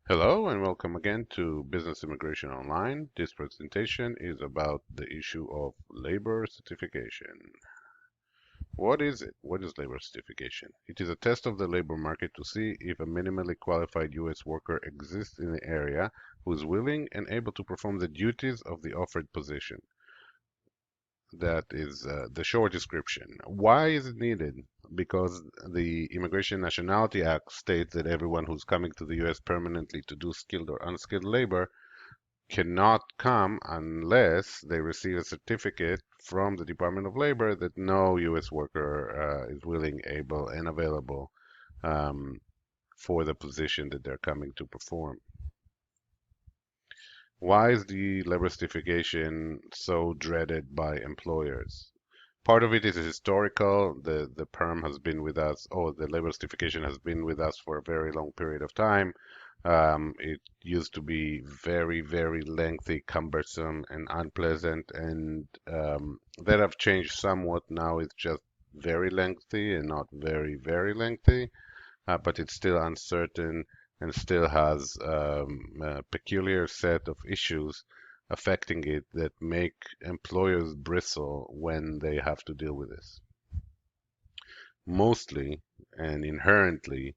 Hello and welcome again to Business Immigration Online. This presentation is about the issue of labor certification. What is it? What is labor certification? It is a test of the labor market to see if a minimally qualified U.S. worker exists in the area who is willing and able to perform the duties of the offered position. That is the short description. Why is it needed? Because the Immigration Nationality Act states that everyone who's coming to the U.S. permanently to do skilled or unskilled labor cannot come unless they receive a certificate from the Department of Labor that no U.S. worker is willing, able, and available um, for the position that they're coming to perform. Why is the labor certification so dreaded by employers? Part of it is historical. The perm has been with us, or the labor certification has been with us for a very long period of time. It used to be very, very lengthy, cumbersome, and unpleasant, and that have changed somewhat. Now it's just very lengthy and not very, very lengthy, but it's still uncertain and still has a peculiar set of issues affecting it that make employers bristle when they have to deal with this. Mostly and inherently,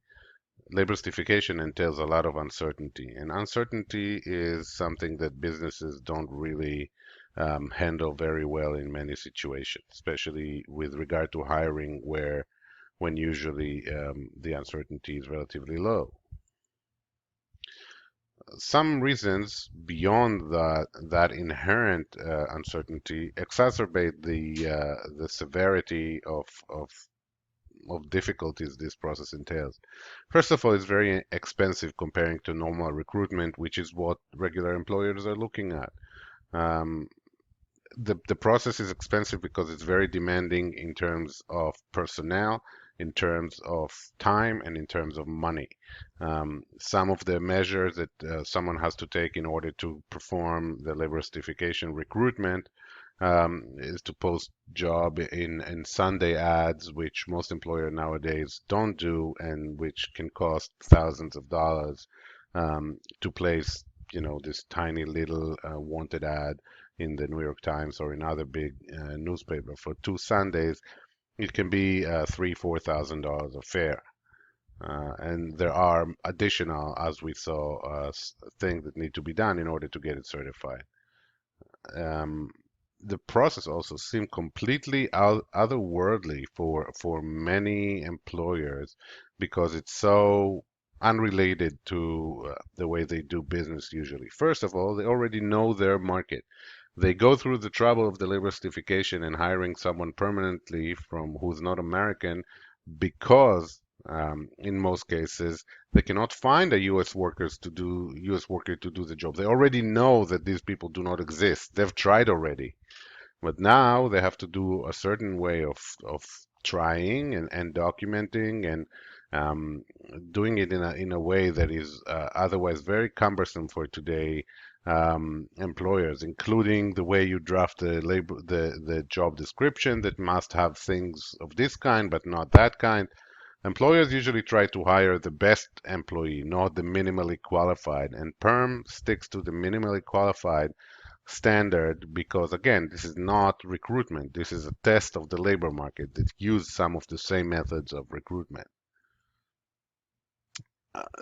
labor certification entails a lot of uncertainty, and uncertainty is something that businesses don't really handle very well in many situations, especially with regard to hiring, where when usually the uncertainty is relatively low. Some reasons beyond that inherent uncertainty exacerbate the severity of difficulties this process entails. First of all, it's very expensive comparing to normal recruitment, which is what regular employers are looking at. Um, the process is expensive because it's very demanding in terms of personnel, in terms of time, and in terms of money. Some of the measures that someone has to take in order to perform the labor certification recruitment is to post job in Sunday ads, which most employer nowadays don't do, and which can cost thousands of dollars to place, this tiny little wanted ad in the New York Times or in other big newspaper for 2 Sundays. It can be $3,000, $4,000 a fare. And there are additional, as we saw, things that need to be done in order to get it certified. Um, the process also seemed completely otherworldly for many employers because it's so unrelated to the way they do business usually. First of all, they already know their market. They go through the trouble of the labor certification and hiring someone permanently from who's not American because in most cases they cannot find a U.S. worker to do the job. They already know that these people do not exist. They've tried already, but now they have to do a certain way of trying and documenting and um, doing it in a way that is otherwise very cumbersome for today employers, including the way you draft the job description that must have things of this kind but not that kind. Employers usually try to hire the best employee, not the minimally qualified, and perm sticks to the minimally qualified standard because, again, this is not recruitment. This is a test of the labor market that use some of the same methods of recruitment.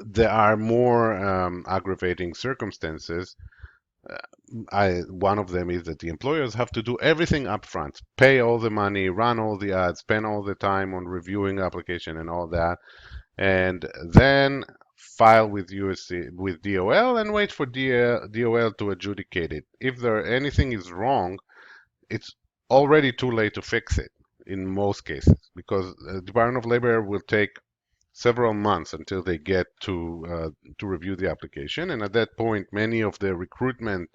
There are more aggravating circumstances. One of them is that the employers have to do everything upfront, pay all the money, run all the ads, spend all the time on reviewing application and all that, and then file with USC with DOL and wait for DOL to adjudicate it. If anything is wrong, it's already too late to fix it in most cases because the Department of Labor will take several months until they get to review the application, and at that point, many of the recruitment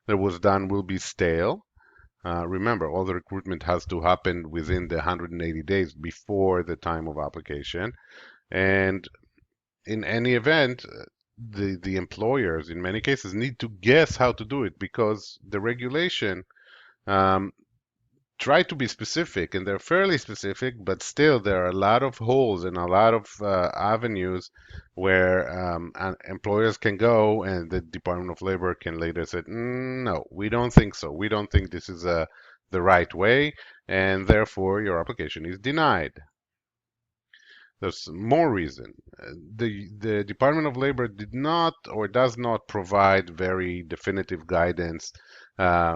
that was done will be stale. Remember, all the recruitment has to happen within the 180 days before the time of application, and in any event, the employers in many cases need to guess how to do it because the regulation um, try to be specific, and they're fairly specific, but still there are a lot of holes and a lot of avenues where employers can go, and the Department of Labor can later say, no, we don't think so. We don't think this is the right way, and therefore your application is denied. There's more reason. The Department of Labor did not or does not provide very definitive guidance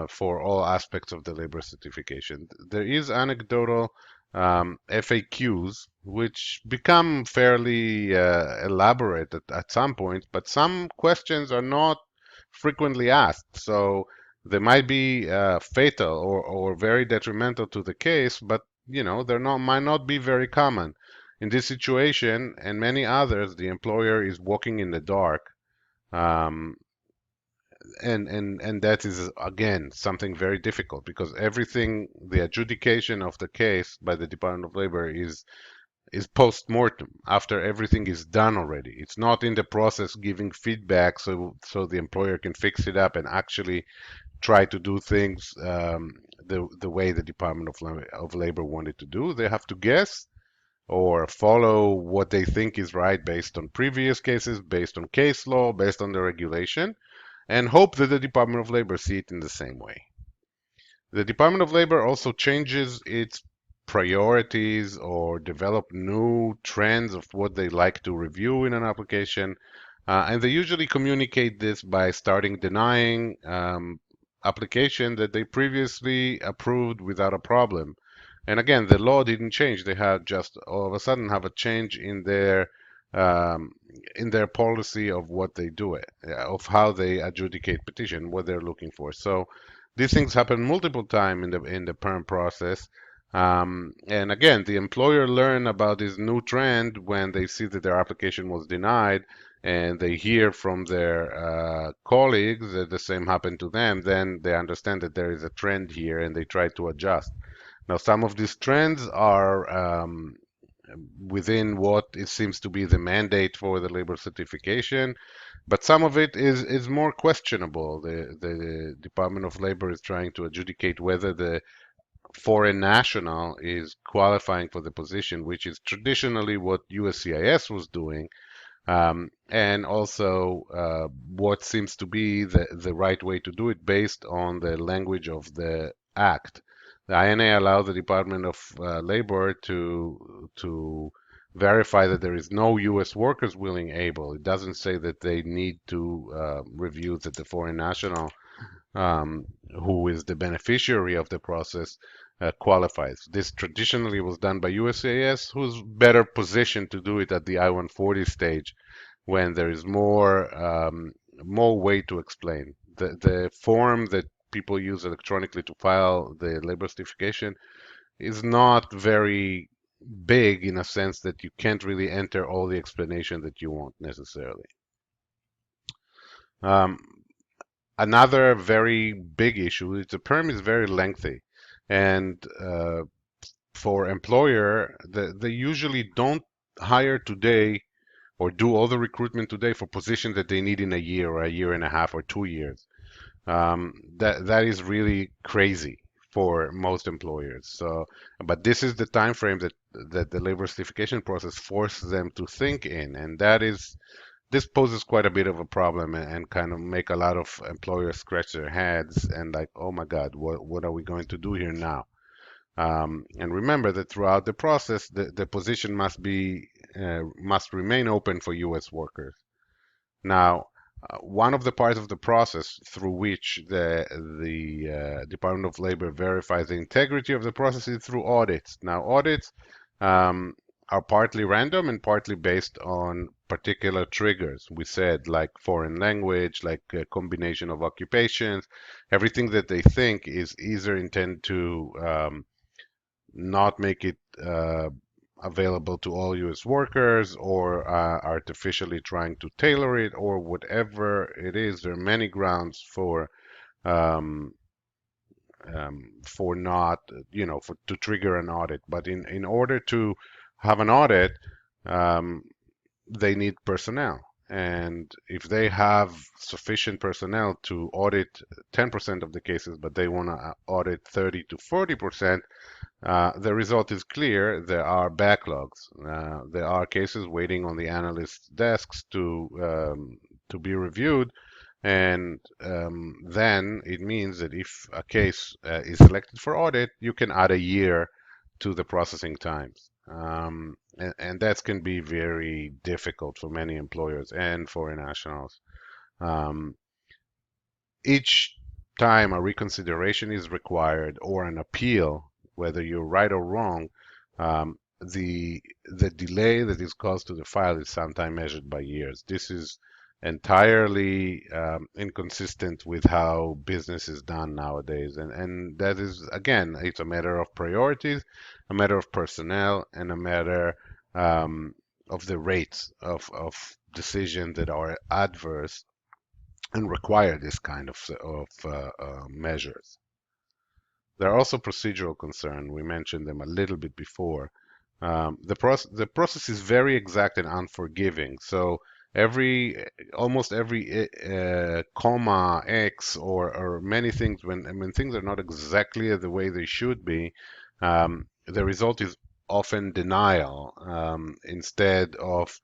for all aspects of the labor certification. There is anecdotal FAQs, which become fairly elaborate at some point, but some questions are not frequently asked. So they might be fatal or very detrimental to the case, but they're not might not be very common. In this situation and many others, the employer is walking in the dark, um, and that is again something very difficult because everything, the adjudication of the case by the Department of Labor is post-mortem after everything is done already. It's not in the process giving feedback so the employer can fix it up and actually try to do things the way the Department of Labor wanted to do. They have to guess or follow what they think is right based on previous cases, based on case law, based on the regulation, and hope that the Department of Labor see it in the same way. The Department of Labor also changes its priorities or develop new trends of what they like to review in an application. And they usually communicate this by starting denying application that they previously approved without a problem. And again, the law didn't change. They had just all of a sudden have a change um, in their policy of what they do it, of how they adjudicate petition, what they're looking for. So these things happen multiple times in the perm process. And again, the employer learn about this new trend when they see that their application was denied, and they hear from their colleagues that the same happened to them. Then they understand that there is a trend here, and they try to adjust. Now, some of these trends are within what it seems to be the mandate for the labor certification, but some of it is more questionable. The Department of Labor is trying to adjudicate whether the foreign national is qualifying for the position, which is traditionally what USCIS was doing, and also what seems to be the right way to do it based on the language of the act. The INA allows the Department of Labor to verify that there is no U.S. workers willing able. It doesn't say that they need to review that the foreign national who is the beneficiary of the process qualifies. This traditionally was done by USCIS, who's better positioned to do it at the I-140 stage when there is more way to explain. The form that people use electronically to file the labor certification is not very big in a sense that you can't really enter all the explanation that you want necessarily. Um, Another very big issue is the perm is very lengthy, and for employer, they usually don't hire today or do all the recruitment today for positions that they need in a year or a year and a half or 2 years. That is really crazy for most employers. So, but this is the time frame that the labor certification process forces them to think in, and this poses quite a bit of a problem and kind of make a lot of employers scratch their heads and like, oh my God, what are we going to do here now? And remember that throughout the process, the position must remain open for U.S. workers. Now, one of the parts of the process through which the Department of Labor verifies the integrity of the process is through audits. Now, audits um, are partly random and partly based on particular triggers. We said like foreign language, like a combination of occupations, everything that they think is either intended to not make it available to all US workers or artificially trying to tailor it or whatever it is. There are many grounds um, for not, to trigger an audit. But in order to have an audit, um, they need personnel. and if they have sufficient personnel to audit 10% of the cases, but they want to audit 30 to 40%, the result is clear. There are backlogs. There are cases waiting on the analyst's desks to be reviewed, and then it means that if a case is selected for audit, you can add a year to the processing times. And that can be very difficult for many employers and foreign nationals. Um, each time a reconsideration is required or an appeal, whether you're right or wrong, the delay that is caused to the file is sometimes measured by years. This is entirely inconsistent with how business is done nowadays, and that is, again, it's a matter of priorities, a matter of personnel, and a matter um, of the rates of decisions that are adverse and require this kind of measures. There are also procedural concerns. We mentioned them a little bit before. The process is very exact and unforgiving. So almost every comma, X, or many things, when things are not exactly the way they should be, the result is often denial instead of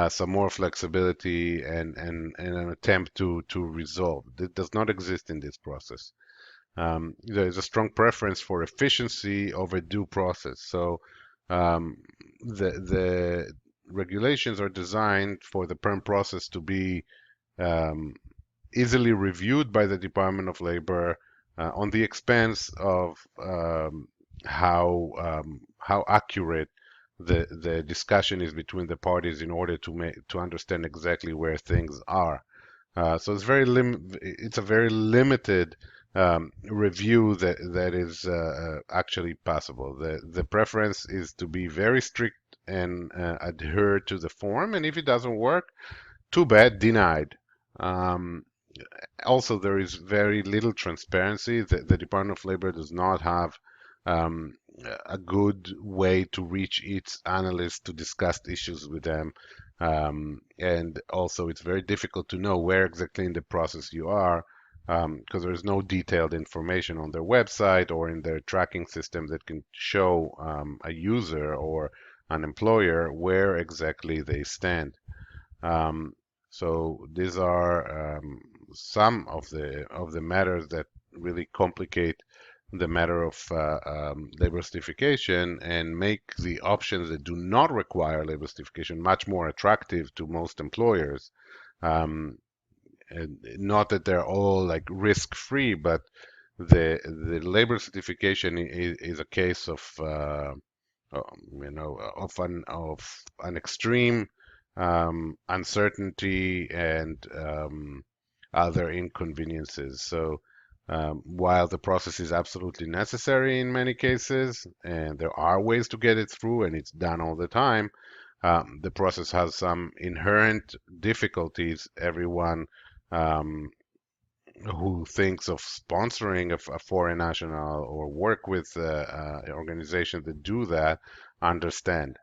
some more flexibility and an attempt to resolve. It does not exist in this process. There is a strong preference for efficiency over due process. So um, the regulations are designed for the perm process to be um, easily reviewed by the Department of Labor on the expense of how accurate the discussion is between the parties in order to understand exactly where things are. So it's a very limited review that is actually possible. The preference is to be very strict and adhere to the form, and if it doesn't work, too bad, denied. Um, Also, there is very little transparency. The Department of Labor does not have um, a good way to reach its analysts to discuss issues with them. And also, it's very difficult to know where exactly in the process you are because there's no detailed information on their website or in their tracking system that can show a user or an employer where exactly they stand. Um, so these are some of the matters that really complicate the matter of labor certification and make the options that do not require labor certification much more attractive to most employers. Um, and not that they're all like risk-free, but the labor certification is a case of of an extreme uncertainty and other inconveniences. So while the process is absolutely necessary in many cases, and there are ways to get it through, and it's done all the time, the process has some inherent difficulties. Everyone um, who thinks of sponsoring a foreign national or work with organizations that do that understand.